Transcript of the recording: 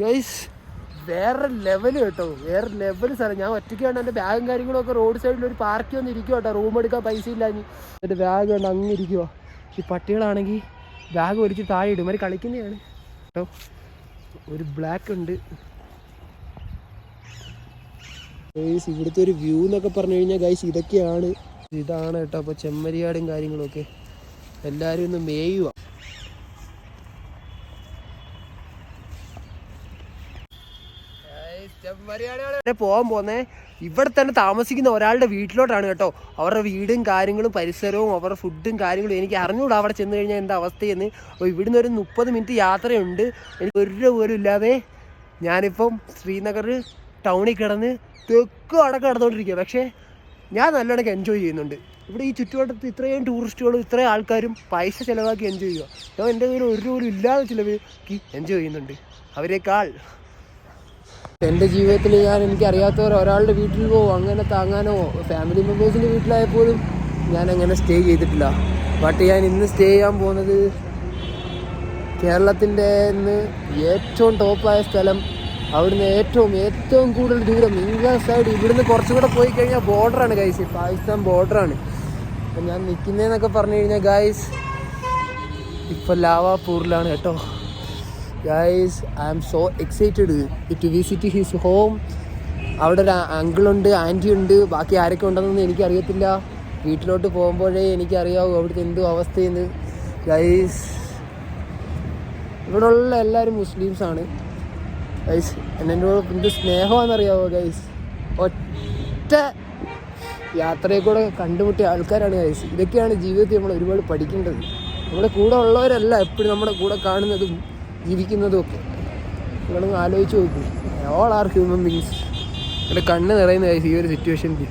Guys വേറെ level കേട്ടോ, വേറെ ലെവൽ സ്ഥലം. ഞാൻ ഒറ്റയ്ക്കാണ് എൻ്റെ ബാഗും കാര്യങ്ങളൊക്കെ റോഡ് സൈഡിൽ ഒരു പാർക്കിൽ വന്ന് ഇരിക്കുക കേട്ടോ. റൂം എടുക്കാൻ പൈസ ഇല്ലാഞ്ഞ് എൻ്റെ ബാഗ് കൊണ്ട് അങ്ങ് ഇരിക്കുക. ഈ പട്ടികളാണെങ്കിൽ ബാഗ് വലിച്ച് താഴെ ഇടും. അവര് കളിക്കുന്നതാണ് കേട്ടോ. ഒരു ബ്ലാക്ക് ഉണ്ട്. ഗൈസ് ഇവിടുത്തെ ഒരു വ്യൂ എന്നൊക്കെ പറഞ്ഞു കഴിഞ്ഞാൽ ഗൈസ് ഇതൊക്കെയാണ്. ഇതാണ് കേട്ടോ. അപ്പോൾ ചെമ്മരിയാടും കാര്യങ്ങളൊക്കെ എല്ലാവരും ഒന്ന് മേയുക. പോകാൻ പോന്നേ ഇവിടെ തന്നെ താമസിക്കുന്ന ഒരാളുടെ വീട്ടിലോട്ടാണ് കേട്ടോ. അവരുടെ വീടും കാര്യങ്ങളും പരിസരവും അവരുടെ ഫുഡും കാര്യങ്ങളും എനിക്ക് അറിഞ്ഞുകൂടാ അവിടെ ചെന്ന് കഴിഞ്ഞാൽ എന്താ അവസ്ഥയെന്ന്. അപ്പോൾ ഇവിടുന്ന് ഒരു 30 മിനിറ്റ് യാത്രയുണ്ട്. എനിക്ക് ഒരു രൂപ പോലും ഇല്ലാതെ ഞാനിപ്പം ശ്രീനഗർ ടൗണിൽ കിടന്ന് തെക്കും അടക്കം നടന്നുകൊണ്ടിരിക്കുക. പക്ഷേ ഞാൻ നല്ലോണം എൻജോയ് ചെയ്യുന്നുണ്ട്. ഇവിടെ ഈ ചുറ്റുവട്ടത്ത് ഇത്രയും ടൂറിസ്റ്റുകളും ഇത്രയും ആൾക്കാരും പൈസ ചിലവാക്കി എൻജോയ് ചെയ്യുക. ഞാൻ എൻ്റെ കയ്യിൽ ഒരു രൂപ ഇല്ലാതെ ചിലവാക്കി എൻജോയ് ചെയ്യുന്നുണ്ട്. അവരെക്കാൾ എൻ്റെ ജീവിതത്തിൽ എനിക്കറിയാത്തവർ ഒരാളുടെ വീട്ടിൽ പോകുമോ അങ്ങനെ താങ്ങാനോ ഫാമിലി മെമ്പേഴ്സിൻ്റെ വീട്ടിലായപ്പോലും ഞാൻ അങ്ങനെ സ്റ്റേ ചെയ്തിട്ടില്ല. ബട്ട് ഞാൻ ഇന്ന് സ്റ്റേ ചെയ്യാൻ പോകുന്നത് കേരളത്തിൻ്റെ ഇന്ന് ഏറ്റവും ടോപ്പായ സ്ഥലം, അവിടുന്ന് ഏറ്റവും കൂടുതൽ ദൂരം ഇന്ത്യ സൈഡ്. ഇവിടുന്ന് കുറച്ചും കൂടെ പോയി കഴിഞ്ഞാൽ ബോർഡറാണ് ഗൈസ്, പാകിസ്ഥാൻ ബോർഡറാണ്. അപ്പം ഞാൻ നിൽക്കുന്നതെന്നൊക്കെ പറഞ്ഞു കഴിഞ്ഞാൽ ഗൈസ് ഇപ്പോൾ ലാവാപൂറിലാണ് കേട്ടോ. Guys I am so excited to visit his home. അവിടെ ഒരു അങ്കിളുണ്ട്, ആൻറ്റി ഉണ്ട്, ബാക്കി ആരൊക്കെ ഉണ്ടെന്നൊന്നും എനിക്കറിയത്തില്ല. വീട്ടിലോട്ട് പോകുമ്പോഴേ എനിക്കറിയാവൂ അവിടുത്തെ എന്തോ അവസ്ഥയെന്ന്. ഗൈസ് ഇവിടെയുള്ള എല്ലാവരും മുസ്ലിംസാണ് ഗൈസ്. എന്നോട് എന്ത് സ്നേഹമാണെന്നറിയാവോ ഗൈസ്. ഒറ്റ യാത്രയിൽ കൂടെ കണ്ടുമുട്ടിയ ആൾക്കാരാണ് ഗൈസ്. ഇതൊക്കെയാണ് ജീവിതത്തിൽ നമ്മൾ ഒരുപാട് പഠിക്കേണ്ടത്. നമ്മുടെ കൂടെ ഉള്ളവരല്ല എപ്പോഴും നമ്മുടെ കൂടെ കാണുന്നതും ജീവിക്കുന്നതും ഒക്കെ. നിങ്ങളൊന്ന് ആലോചിച്ച് നോക്കൂ. All are human beings. എൻ്റെ കണ്ണ് നിറയുന്ന ഗൈസ് ഈ ഒരു സിറ്റുവേഷനിൽ.